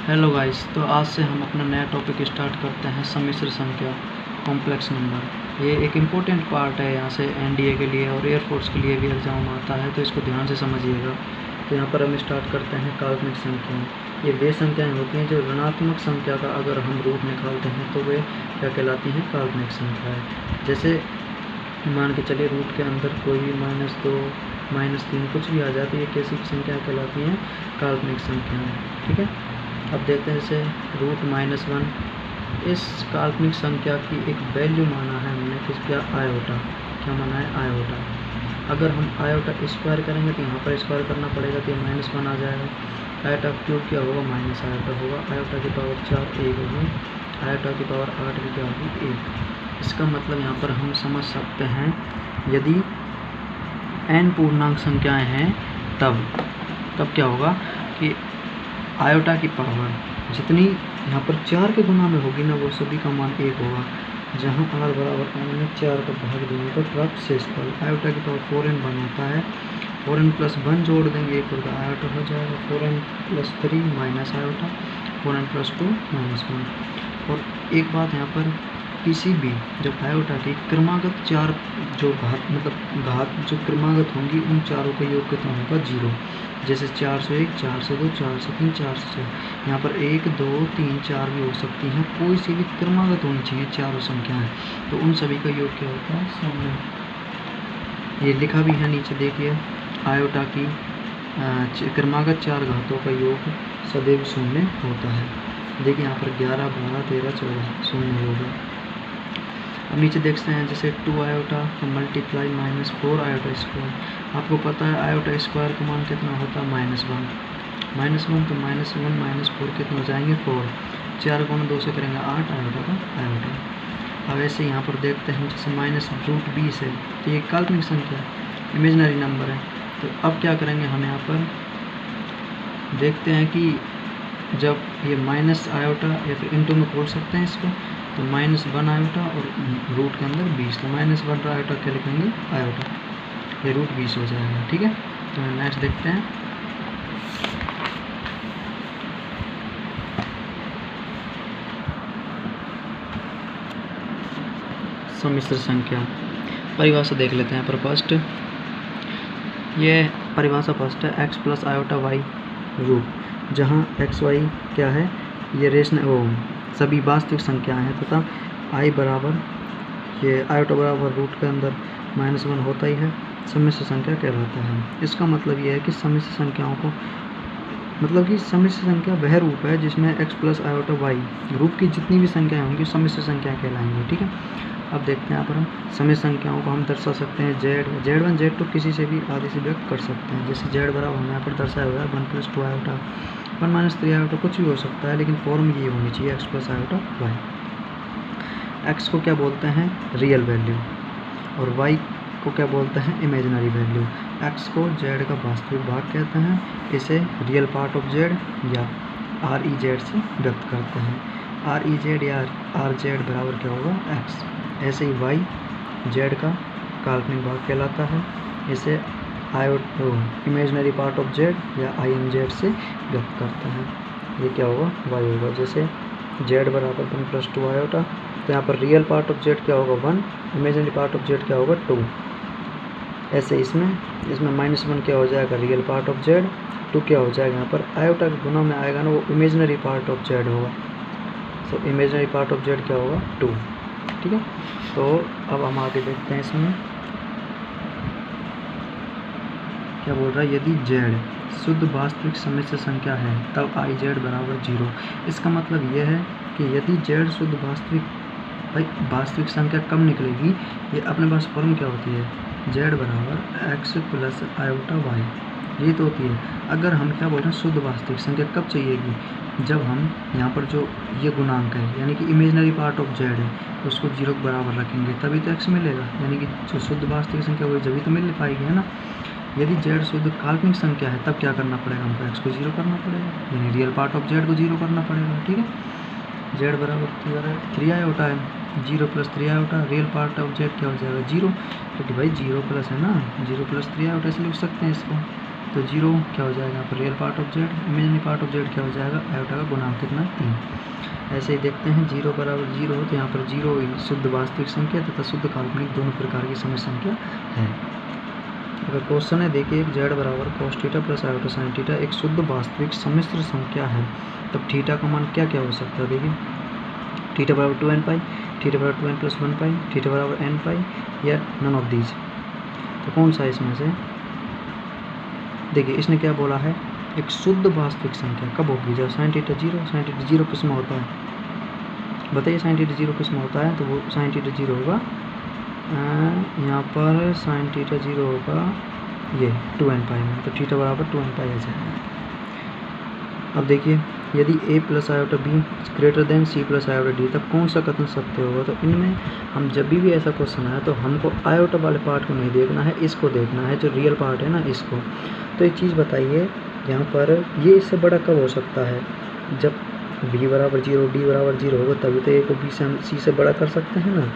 Hello guys, तो आज से हम अपना नया टॉपिक स्टार्ट करते हैं सम्मिश्र संख्या कॉम्प्लेक्स नंबर। ये एक इम्पोर्टेंट पार्ट है यहाँ से एनडीए के लिए और एयरफोर्स के लिए भी एग्जाम आता है, तो इसको ध्यान से समझिएगा। तो यहाँ पर हम स्टार्ट करते हैं काल्पनिक संख्याएँ। ये वे संख्याएँ होती हैं जो ऋणात्मक संख्या का अगर हम रूट निकालते हैं तो वे क्या कहलाती हैं, काल्पनिक संख्याएँ। जैसे मान के चलिए रूट के अंदर कोई भी -2 -3 कुछ भी आ जाए तो ये कैसी संख्या कहलाती हैं, काल्पनिक संख्याएँ। ठीक है, अब देखते हैं जैसे √-1 इस काल्पनिक संख्या की एक वैल्यू माना है हमने किस क्या, आयोटा। क्या माना है, आयोटा। अगर हम आयोटा स्क्वायर करेंगे तो यहाँ पर स्क्वायर करना पड़ेगा तो ये -1 आ जाएगा। आयोटा क्यूब क्या होगा, माइनस आयोटा होगा। आयोटा की पावर 4 1 होगी। आयोटा की पावर 8 भी क्या होगी, 1। इसका मतलब यहाँ पर हम समझ सकते हैं यदि n पूर्णांक संख्याएँ हैं तब क्या होगा कि आयोटा की पावर जितनी यहाँ पर 4 के गुना में होगी ना, वो सभी का मान 1 होगा। जहाँ r बराबर n में 4 का भाग देंगे तो प्राप्त शेषफल आयोटा की पावर 4n बन होता है। 4n + 1 जोड़ देंगे, 1 और आयोटा हो जाएगा। 4n + 3 minus iota, 4n + 2 -1। और एक बात यहाँ पर, किसी भी जब आयोटा की क्रमागत 4 जो घात जो क्रमागत होंगी उन चारों का योग कितना होगा, 0। जैसे 4 से 1, 4 से 2, 4 से 3, 4 से 6। यहाँ पर 1 2 3 4 भी हो सकती हैं, कोई सी भी क्रमागत होनी चाहिए चारों संख्याएं, तो उन सभी का योग क्या होता है, सामने ये लिखा भी है नीचे देखिए। आयोटा की क्रमागत 4 घातों का योग सदैव 0 होता है। देखिए यहाँ पर 11 12 13 14 0 होगा। अब नीचे देखते हैं जैसे 2 आयोटा का मल्टीप्लाई -4 आयोटा स्क्वायर। आपको पता है आयोटा स्क्वायर का मान कितना होता है, -1। -1 तो -1 -4 कितना हो जाएंगे, 4। 4 गुणा 2 से करेंगे 8 आयोटा का आयोटा। अब ऐसे यहाँ पर देखते हैं जैसे -√20 है, तो ये काल्पनिक संख्या इमेजिनरी नंबर है। तो अब क्या करेंगे हम यहाँ पर देखते हैं कि जब ये माइनस आयोटा या फिर इंटू में खोल सकते हैं इसको, तो -1 आयोटा और रूट के अंदर 20, तो -1 आयोटा क्या लिखेंगे, आयोटा, ये √20 हो जाएगा। ठीक है, तो नेक्स्ट देखते हैं। सम्मिश्र संख्या परिभाषा देख लेते हैं। पर फर्स्ट ये परिभाषा फर्स्ट है x + आयोटा y रूट, जहाँ x y क्या है, ये रेशनल सभी वास्तविक संख्याएं हैं तथा i बराबर ये आयोटा बराबर रूट के अंदर -1 होता ही है, सम्मिश्र संख्या कहलाता है। इसका मतलब ये है कि सम्मिश्र संख्याओं को सम्मिश्र संख्या वह रूप है जिसमें x + आयोटा y रूप की जितनी भी संख्याएं होंगी सम्मिश्र संख्या कहलाएंगी। ठीक है, अब देखते हैं यहाँ पर हम सम्मिश्र संख्याओं को हम दर्शा सकते हैं z1 z2 किसी से भी आदि से व्यक्त कर सकते हैं। जैसे z बराबर हमने यहाँ पर दर्शाया हुआ है 1 + 2 आयोटा, 1 - 3 आयोटा, कुछ भी हो सकता है, लेकिन फॉर्म ये होनी चाहिए x + आयोटा y। x को क्या बोलते हैं, रियल वैल्यू, और y को क्या बोलते हैं, इमेजिनरी वैल्यू। x को z का वास्तविक भाग कहते हैं, इसे रियल पार्ट ऑफ z या REZ से व्यक्त करते हैं। REZ या RZ बराबर क्या होगा, x। ऐसे ही y z का काल्पनिक भाग कहलाता है, इसे इमेजिनरी पार्ट ऑफ z या IMZ से व्यक्त करते हैं, ये क्या होगा, y होगा। जैसे z बराबर 1 + 2 आयोटा, तो यहाँ पर रियल पार्ट ऑफ z क्या होगा, 1, इमेजिनरी पार्ट ऑफ z क्या होगा, 2। ऐसे इसमें -1 क्या हो जाएगा, रियल पार्ट ऑफ z, 2 क्या हो जाएगा, यहाँ पर आयोटा के गुना में आएगा ना, वो इमेजिनरी पार्ट ऑफ z होगा। तो इमेजिनरी पार्ट ऑफ z क्या होगा, 2। ठीक है, तो अब हम आगे देखते हैं इसमें क्या बोल रहा है। यदि z शुद्ध वास्तविक सम्मिश्र संख्या है तब IZ बराबर 0। इसका मतलब यह है कि यदि z शुद्ध वास्तविक संख्या कब निकलेगी, ये अपने पास फॉर्म क्या होती है, z बराबर x + आयोटा y, ये तो होती है। अगर हम क्या बोल रहे हैं, शुद्ध वास्तविक संख्या कब चाहिएगी, जब हम यहाँ पर जो ये गुणांक है यानी कि इमेजिनरी पार्ट ऑफ z है उसको 0 के बराबर रखेंगे, तभी तो x मिलेगा, यानी कि जो शुद्ध वास्तविक संख्या वही जभी तो मिल पाएगी, है ना। यदि z शुद्ध काल्पनिक संख्या है तब क्या करना पड़ेगा, हमको x को 0 करना पड़ेगा, यानी रियल पार्ट ऑफ z को 0 करना पड़ेगा। ठीक है, z बराबर 3 आयोटा है, 0 + 3 iota, real part of z क्या हो जाएगा, 0, क्योंकि भाई 0 प्लस है ना, 0 + 3 आयोटा इसलिए लिख सकते हैं इसको। तो 0 क्या हो जाएगा यहाँ पर real part of Z, imaginary part of Z क्या हो जाएगा आयोटा का गुणांक कितना 3। ऐसे ही देखते हैं 0 बराबर 0 हो तो यहाँ पर 0 शुद्ध वास्तविक संख्या तथा शुद्ध काल्पनिक दोनों प्रकार की समय संख्या है। अगर क्वेश्चन है देखिए जेड बराबर cos theta plus iota sine theta एक शुद्ध वास्तविक सम्मिश्र संख्या है, तब थीटा का मान क्या क्या हो सकता है। देखिए थीटा बराबर 2n पाई, थीटा बराबर 2n प्लस 1 पाई, थीटा बराबर n पाई या नन ऑफ दीज। तो कौन सा इसमें से, देखिए इसने क्या बोला है एक शुद्ध वास्तविक संख्या कब होगी जब साइन थीटा 0, साइन थीटा 0 किस में होता है बताइए, साइन थीटा 0 किस में होता है, तो वो साइन थीटा 0 होगा यहाँ पर साइन थीटा 0 होगा ये 2n पाई में, तो थीटा बराबर 2n पाई आ जाएगा। अब देखिए यदि a plus iota b greater than c plus iota d तब कौन सा कथन सत्य होगा। तो इनमें हम जब भी ऐसा क्वेश्चन आया तो हमको आयोटा वाले पार्ट को नहीं देखना है, इसको देखना है जो रियल पार्ट है ना इसको। तो एक चीज़ बताइए यहाँ पर ये इससे बड़ा कब हो सकता है, जब b बराबर 0 d बराबर 0 होगा तभी तो a को b से हम c से बड़ा कर सकते हैं ना।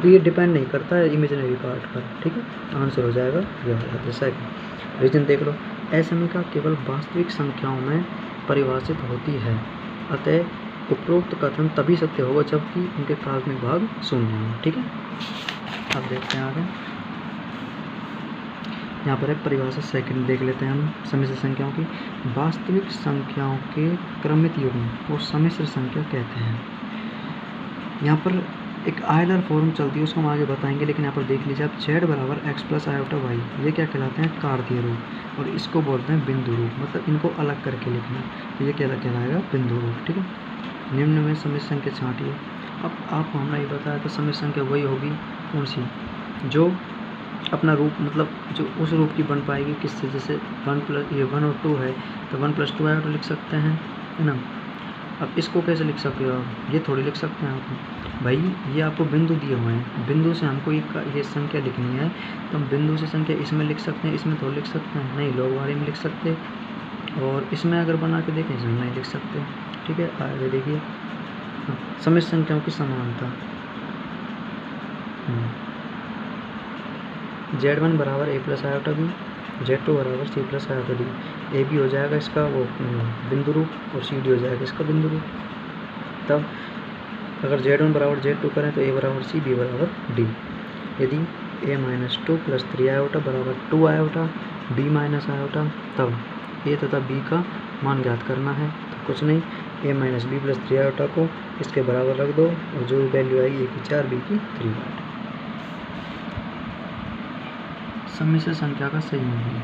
तो ये डिपेंड नहीं करता है इमेजिनरी पार्ट पर, ठीक है। आंसर हो जाएगा यह हो जाता है सेकंड। रीजन देख लो, असमीका केवल वास्तविक संख्याओं में परिभाषित होती है, अतः उपरोक्त कथन तभी सत्य होगा जबकि उनके काल्पनिक भाग शून्य हो, ठीक है। अब देखते हैं आगे, यहाँ पर एक परिभाषा सेकंड देख लेते हैं हम सम्मिश्र संख्याओं की। वास्तविक संख्याओं के क्रमित युग्म को सम्मिश्र संख्या कहते हैं। यहाँ पर एक आयलर फॉर्म चलती है उसको हम आगे बताएंगे, लेकिन यहाँ पर देख लीजिए आप जेड बराबर एक्स प्लस आयोटा वाई ये क्या कहलाते हैं कार्तीय रूप, और इसको बोलते हैं बिंदु रूप, मतलब इनको अलग करके लिखना, तो ये क्या कहलाएगा बिंदु रूप, ठीक है। निम्न में सम्मिश्र संख्या छांटिए। अब आपको हमने ये बताया था सम्मिश्र संख्या वही होगी कौन सी जो अपना रूप मतलब जो उस रूप की बन पाएगी किससे, जैसे 1 प्लस ये 1 और 2 है तो 1 + 2 आयोटा लिख सकते हैं, है ना। अब इसको कैसे लिख सकते हो आप, ये थोड़ी लिख सकते हैं आप भाई, ये आपको बिंदु दिए हुए हैं, बिंदु से हमको ये संख्या लिखनी है तो हम बिंदु से संख्या इसमें लिख सकते हैं, इसमें थोड़ी लिख सकते हैं, नहीं लोगवारी में लिख सकते, और इसमें अगर बना के देखें इसमें नहीं लिख सकते, ठीक है। आगे देखिए सम्मिश्र संख्याओं की समानता, Z1 बराबर a plus iota B, Z2 बराबर c plus iota D. A B हो जाएगा इसका वो बिंदु रूप और सी डी हो जाएगा इसका बिंदु रूप। तब अगर Z1 बराबर Z2 करें तो a बराबर c, b बराबर d। यदि a - 2 + 3 आयोटा बराबर 2 आयोटा b - आयोटा, तब a तथा b का मान ज्ञात करना है। तो कुछ नहीं, a - b + 3 आयोटा को इसके बराबर रख दो और जो वैल्यू आएगी a की 4 b की 3। सम्मिश्र संख्या का संयुग्मी,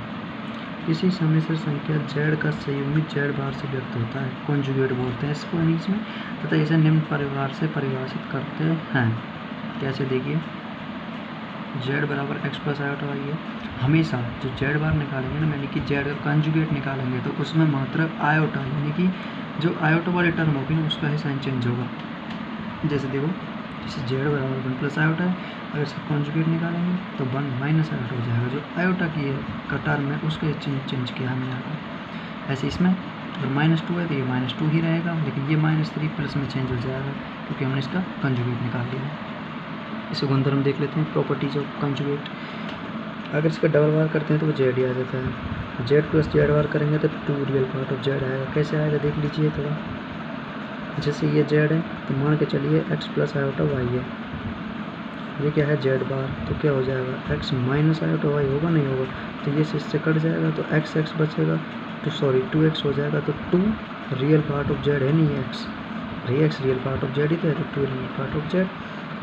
किसी सम्मिश्र संख्या z का संयुग्मी z बार से व्यक्त होता है, कॉन्जुगेट बोलते हैं इसको इंग्लिश में, तथा इसे निम्न परिवार से परिभाषित करते हैं। कैसे देखिए, z बराबर x प्लस आयोटा वाई है, हमेशा जो z बार निकालेंगे ना, यानी कि z का कॉन्जुगेट निकालेंगे तो उसमें मात्र आयोटा यानी कि जो आयोटा वाली टर्म होगी ना उसका ही साइन चेंज होगा। जैसे देखो, जैसे z बराबर 1 प्लस आयोटा है, अगर इसका कॉन्जुगेट निकालेंगे तो 1 माइनस आयोटा हो जाएगा, जो आयोटा की का टर्म है उसका चेंज किया हमने यहाँ पर। ऐसे इसमें अगर -2 है तो ये -2 ही रहेगा, लेकिन ये -3 प्लस में चेंज हो जाएगा क्योंकि हमने इसका कॉन्जुगेट निकाल लिया। इस गुणधर्म देख लेते हैं, प्रॉपर्टीज ऑफ कॉन्जुगेट। अगर इसका डबल बार करते हैं तो वो जेड ही आ जाता है, जेड प्लस जेड बार करेंगे तो 2 रियल पार्ट ऑफ जेड आएगा। कैसे आएगा देख लीजिए थोड़ा, जैसे ये जेड है तो मान के चलिए x प्लस आयोटा वाई है, ये क्या है जेड बार, तो क्या हो जाएगा x माइनस आयोटा वाई होगा, नहीं होगा, तो ये इससे कट जाएगा तो x बचेगा, तो सॉरी 2x हो जाएगा, तो 2 रियल पार्ट ऑफ जेड है, नहीं x भाई, x real part of Z ही तो है, तो 2 रियल पार्ट ऑफ जेड।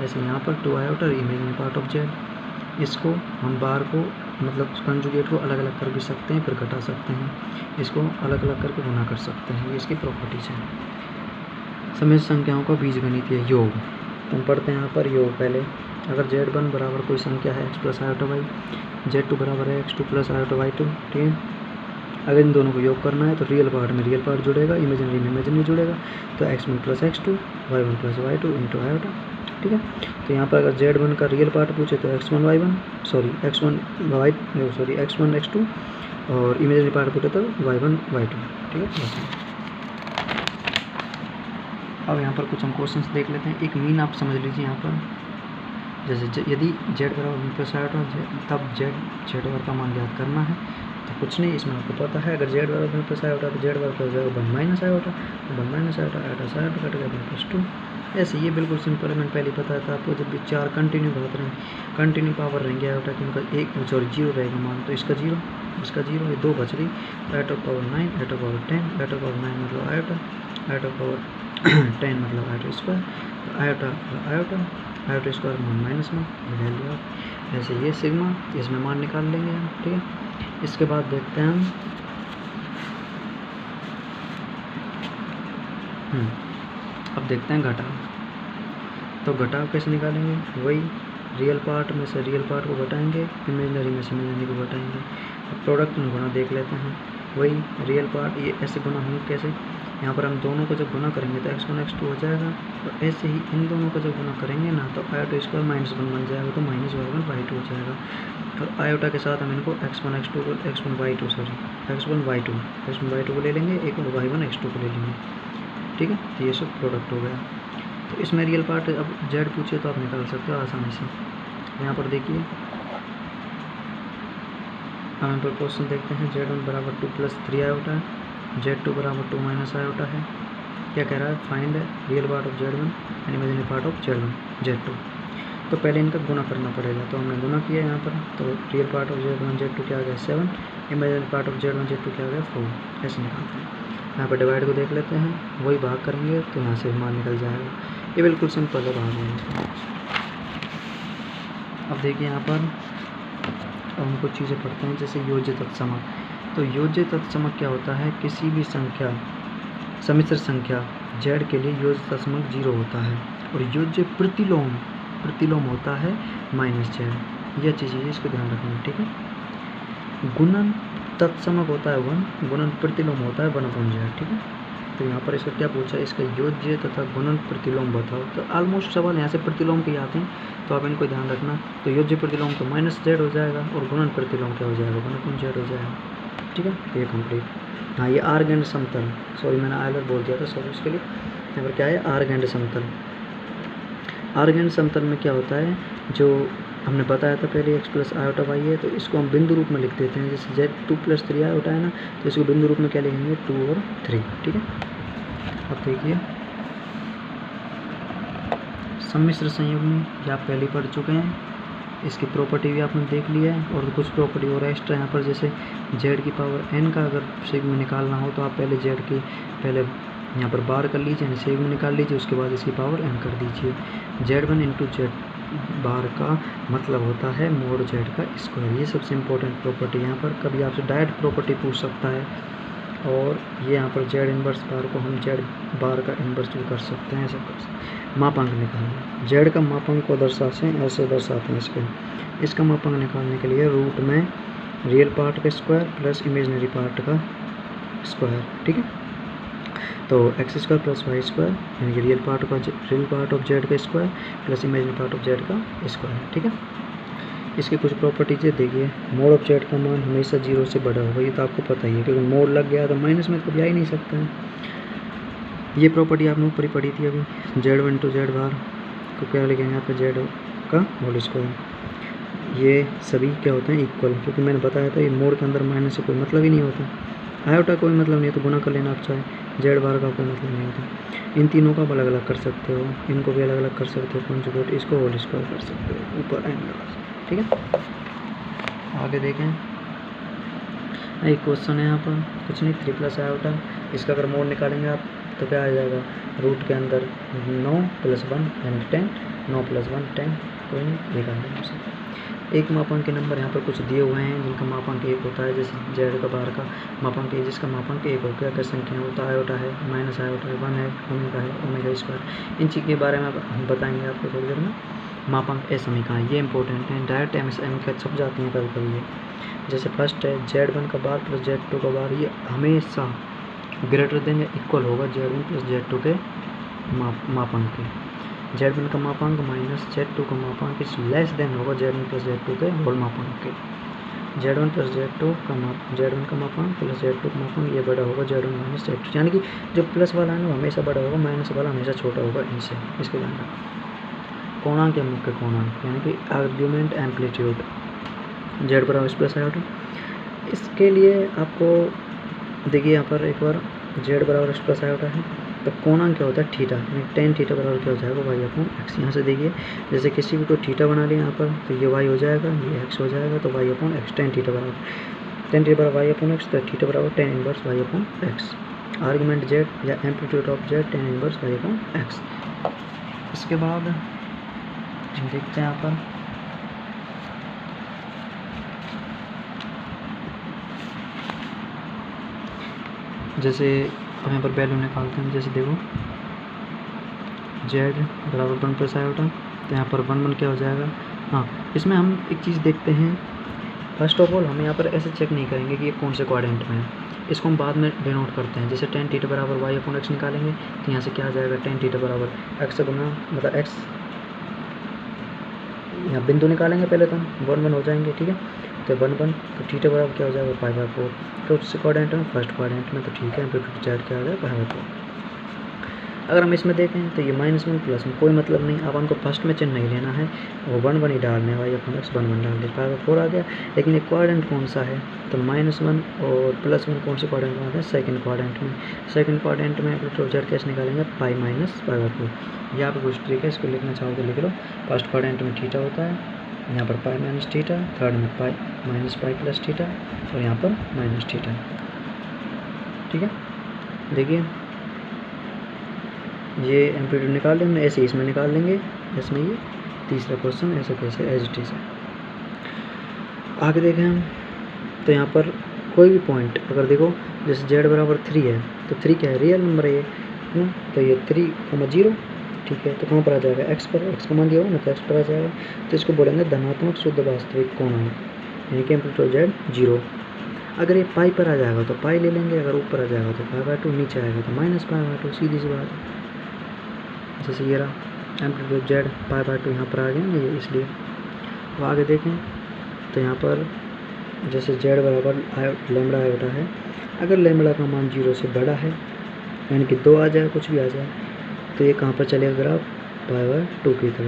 ऐसे यहाँ पर 2 iota imaginary part of Z. इसको हम बार को मतलब कॉन्जुगेट को अलग अलग कर भी सकते हैं, फिर घटा सकते हैं, इसको अलग अलग करके गुना कर सकते हैं, ये इसकी प्रॉपर्टीज है। सम्मिश्र संख्याओं का बीजगणितीय योग, तो हम पढ़ते हैं यहाँ पर योग। पहले अगर Z1 बराबर कोई संख्या है x plus iota Y, Z2 बराबर है x2 प्लस आयोटा वाई 2, ठीक है। अगर इन दोनों को योग करना है तो रियल पार्ट में रियल पार्ट जुड़ेगा, इमेजिनरी में इमेजिनरी जुड़ेगा, तो x1 plus x2 y1 plus y2 into iota, ठीक है। तो यहाँ पर अगर Z1 का रियल पार्ट पूछे तो x1 x2 और इमेजिनरी पार्ट पूछे तो y1 y2, ठीक है। अब यहाँ पर कुछ हम क्वेश्चंस देख लेते हैं। एक मीन आप समझ लीजिए यहाँ पर, जैसे यदि z बराबर 1 प्लस आयोटा तब z बार का मान ज्ञात करना है, तो कुछ नहीं, इसमें आपको पता है अगर जेड बराबर प्लस आयोटा तो जेड बराबर हो जाएगा 1 minus iota, 1 minus iota, iota से आयोटा कट गया +2। ऐसे ये बिल्कुल सिंपल है, मैंने पहले बताया था आपको। जब भी 4 कंटिन्यू बात रहेंगे, कंटिन्यू पावर रहेंगे आयोटा की, उनका 0 रहेगा मान, तो इसका 0, इसका 0, ये 2 बच गई। Iota power 9, iota power 10, iota power 9 मतलब आयोटा, आयोटा पावर 10 मतलब आयोटा स्क्वायर, तो आयोटा आयोटा, आयोटा स्क्वायर मान -1, ये वैल्यू आप ऐसे ये सिग्मा, इसमें मान निकाल लेंगे हम, ठीक है। इसके बाद देखते हैं हम अब देखते हैं घटाव। तो घटाव कैसे निकालेंगे, वही रियल पार्ट में से रियल पार्ट को घटाएंगे, इमेजिनरी में से इमेजिनरी को घटाएंगे। अब प्रोडक्ट में गुना देख लेते हैं, वही रियल पार्ट ये ऐसे गुना होंगे कैसे, यहाँ पर हम दोनों को जब गुना करेंगे तो x1 x2 हो जाएगा, और ऐसे ही इन दोनों को जब गुना करेंगे ना तो आयोटा स्क्वायर -1 बन जाएगा, तो -y1 y2 हो जाएगा। और आयोटा के साथ हम इनको x1 x2 को x1 y2 को ले लेंगे, एक और y1 x2 को ले लेंगे, ठीक है। तो ये सब प्रोडक्ट हो गया। तो इसमें रियल पार्ट अब जेड पूछे तो आप निकाल सकते हो आसानी से। यहाँ पर देखिए हम यहाँ पर क्वेश्चन देखते हैं, z1 बराबर 2 + 3 आयोटा है, z2 बराबर 2 - आयोटा है। क्या कह रहा है, find real part of z1 and imaginary part of z2। तो पहले इनका गुना करना पड़ेगा, तो हमने गुना किया यहाँ पर, तो real part of z1 z2 क्या आ गया 7, imaginary part of z1 z2 क्या आ गया 4, ऐसे निकालते हैं। यहाँ पर डिवाइड को देख लेते हैं, वही भाग करेंगे तो यहाँ से मान निकल जाएगा। ये बिल्कुल सिंपल है भाग में। अब देखिए यहाँ पर हम कुछ चीज़ें पढ़ते हैं, जैसे योज्य तत्समक। तो योज्य तत्समक क्या होता है, किसी भी संख्या सम्मिश्र संख्या z के लिए योज्य तत्समक 0 होता है, और योज्य प्रतिलोम होता है -z। ये अच्छी चीज़ है, इसको ध्यान रखना, ठीक है। गुणन तत्समक होता है 1, गुणन प्रतिलोम होता है 1/z, ठीक है। तो यहाँ पर इसका क्या पूछा है, इसका योज्य तथा गुणन प्रतिलोम बताओ। तो ऑलमोस्ट सवाल यहाँ से प्रतिलोम के आते हैं, तो आप इनको ध्यान रखना। तो योज्य प्रतिलोम तो -z हो जाएगा, और गुणन प्रतिलोम क्या हो जाएगा 1/z हो जाएगा, ठीक है। तो ये कंप्लीट। हाँ, ये आर्गेंड समतल, सॉरी मैंने आयलर बोल दिया था, सॉरी उसके लिए। यहाँ पर क्या है, आर्गेंड समतल। आर्गेंड समतल में क्या होता है, जो हमने बताया था पहले x + आयोटा y है, तो इसको हम बिंदु रूप में लिख देते हैं। जैसे z2 + 3 आयोटा है ना, तो इसको बिंदु रूप में क्या लिखेंगे 2 और 3, ठीक है। अब देखिए सम्मिश्र संयुग्मी, ये आप पहले पढ़ चुके हैं, इसकी प्रॉपर्टी भी आपने देख लिया है, और कुछ प्रॉपर्टी और एक्स्ट्रा यहाँ पर, जैसे z की पावर n का अगर सिग्मा निकालना हो तो आप पहले z की पहले यहाँ पर बार कर लीजिए, सिग्मा निकाल लीजिए, उसके बाद इसकी पावर n कर दीजिए। z1 × z बार का मतलब होता है mod z का स्क्वायर। ये सबसे इम्पोर्टेंट प्रॉपर्टी यहाँ पर, कभी आपसे डायरेक्ट प्रॉपर्टी पूछ सकता है। और ये यहाँ पर z इनवर्स बार को हम z बार का इनवर्स भी कर सकते हैं, ऐसा कर सकते हैं। मापांक निकालना, z का मापांक को ऐसे दर्शाते हैं। इसका मापांक निकालने के लिए रूट में रियल पार्ट का स्क्वायर प्लस इमेजिनरी पार्ट का स्क्वायर, ठीक है। तो x² + y² यानी कि रियल पार्ट ऑफ z का square plus imaginary part of z का स्क्वायर, ठीक है। इसकी कुछ प्रॉपर्टीज है, देखिए मोड ऑफ z का मान हमेशा 0 से बड़ा होगा, ये तो आपको पता ही है, क्योंकि मोड लग गया तो माइनस में कभी आ ही नहीं सकता है। ये प्रॉपर्टी आपने ऊपर ही पढ़ी थी अभी। z1 × z बार को क्या लिखेंगे यहाँ पर z का होल स्क्वायर। ये सभी क्या होते हैं इक्वल, क्योंकि मैंने बताया था ये मोड के अंदर माइनस से कोई मतलब ही नहीं होता। आयोटा कोई मतलब नहीं है, तो गुना कर लेना आप चाहे, z बार का कोई मतलब नहीं होता। इन तीनों का अलग अलग कर सकते हो, इनको भी अलग अलग कर सकते हो, कॉन्जुगेट, इसको होल स्क्वायर कर सकते हो, ऊपर एंड लगा, ठीक है। आगे देखें, एक क्वेश्चन है यहाँ पर, कुछ नहीं, 3 + आयोटा, इसका अगर मोड निकालेंगे आप तो क्या आ जाएगा, रूट के अंदर 9 + 1 यानी 10, 9 + 1 10, कोई नहीं, निकाल देंगे उसे। एक मापांक के नंबर यहाँ पर कुछ दिए हुए हैं, जिनका मापांक 1 होता है, जैसे z का बार का मापांक 1, जिसका मापांक 1 हो गया, क्या संख्या होता है, आयोटा है, माइनस आयोटा है, 1 है, ओमेगा है, ओमेगा स्क्वायर। इन चीज़ के बारे में हम बताएंगे आपको थोड़ी देर में। मापांक ए समीकरण, ये इंपॉर्टेंट है, डायरेक्ट एम का छप जाती हैं कभी कभी। जैसे फर्स्ट है z1 का बार प्लस z2 का बार, ये हमेशा ग्रेटर देन या इक्वल होगा z1 + z2 के मापांक के। z1 का मापांक माइनस z2 का मापांक इस लेस देन होगा z1 + z2 के होल मापांक के। z1 + z2 z1 का मापांक प्लस z2 का मापांक ये बड़ा होगा z1 - z2, यानी कि जो प्लस वाला है ना हमेशा बड़ा होगा, माइनस वाला हमेशा छोटा होगा इनसे, इसके ध्यान रखना। कोणांक या मुख्य कोणांक यानी कि आर्ग्यूमेंट एम्पलीट्यूड, z बराबर प्लस आयोटा, इसके लिए आपको देखिए यहाँ पर एक बार जेड बराबर एक्स प्लस आयोटा है, तो कोणांक क्या होता है थीटा, टेन थीटा बराबर क्या हो जाएगा वाई अपॉन एक्स। यहाँ से देखिए जैसे किसी भी को थीटा बना लिया यहाँ पर, तो ये वाई हो जाएगा, ये एक्स हो जाएगा, तो y upon x tan theta बराबर वाई अपॉन एक्स, तो थीटा बराबर tan inverse y upon x. Argument z या amplitude of z tan inverse y upon x. इसके बाद देखते हैं यहाँ पर जैसे अब यहाँ पर वैल्यू निकालते हैं। जैसे देखो जेड बराबर 1 प्लस आयोटा, तो यहाँ पर 1 1 क्या हो जाएगा। हाँ, इसमें हम एक चीज़ देखते हैं, फर्स्ट ऑफ ऑल हम यहाँ पर ऐसे चेक नहीं करेंगे कि ये कौन से क्वाड्रेंट में है, इसको हम बाद में डिनोट करते हैं। जैसे टेन थीटा बराबर वाई अपॉन एक्स निकालेंगे, तो यहाँ से क्या आ जाएगा, टेन थीटा बराबर एक्स से गुना मतलब एक्स, यहाँ बिंदु निकालेंगे पहले तो हम 1 1 हो जाएंगे, ठीक है। तो 1 1 तो थीटा बराबर क्या हो जाएगा पाई बाय 4, तो उससे क्वाड्रेंट में फर्स्ट क्वाड्रेंट में, तो ठीक है एम्पलीट्यूड जेड क्या आ जाएगा पाई बाय 4। अगर हम इसमें देखें तो ये -1 +1 कोई मतलब नहीं, अब हमको फर्स्ट में चिन्ह नहीं लेना है, वो 1 1 ही डालने वाई अपॉन एक्स 1 1 डाल दे, पाई बाय 4 आ गया। लेकिन ये क्वाड्रेंट कौन सा है, तो -1 और +1 कौन से क्वाड्रेंट में आते हैं, सेकंड क्वाड्रेंट में। सेकंड क्वाड्रेंट में एम्पलीट्यूड जेड कैसे निकालेंगे, पाई माइनस पाई बाय 4। यहाँ पर कुछ ट्रिक है, इसको लिखना चाहो तो लिख लो। फर्स्ट क्वाड्रेंट में थीटा होता है, यहाँ पर पाई माइनस थीटा, थर्ड में pi minus pi plus theta, और यहाँ पर माइनस थीटा, ठीक है। देखिए ये एम्पलीट्यूड निकाल लेंगे, ऐसे इसमें निकाल लेंगे, इसमें ये तीसरा क्वेश्चन ऐसे कैसे एज इट इज है। आगे देखें हम, तो यहाँ पर कोई भी पॉइंट अगर देखो, जैसे जेड बराबर 3 है, तो 3 क्या है, रियल नंबर है ये, है ना। तो ये 3,0, ठीक है, तो कहाँ पर आ जाएगा, एक्स पर, एक्स का मान दिया होगा ना, तो एक्स पर आ जाएगा। तो इसको बोलेंगे धनात्मक शुद्ध वास्तविक कोणांक, यानी कि एम्पलीट्यूड जेड 0। अगर ये पाई पर आ जाएगा तो पाई ले लेंगे, अगर ऊपर आ जाएगा तो पाई बाय 2, नीचे आएगा तो माइनस पाई बाय 2, सीधी सी बात है। जैसे ये रहा एम्पलीट्यूड जेड पाई बाय 2 यहाँ पर आ गया ना ये, इसलिए। अब आगे देखें तो यहाँ पर जैसे जेड बराबर लैम्बडा आयोटा है, अगर लैम्बडा का मान 0 से बड़ा है, यानी कि 2 आ जाए, कुछ भी आ जाए, तो ये कहाँ पर चलेगा ग्राफ, पाई बाय 2 की तरफ।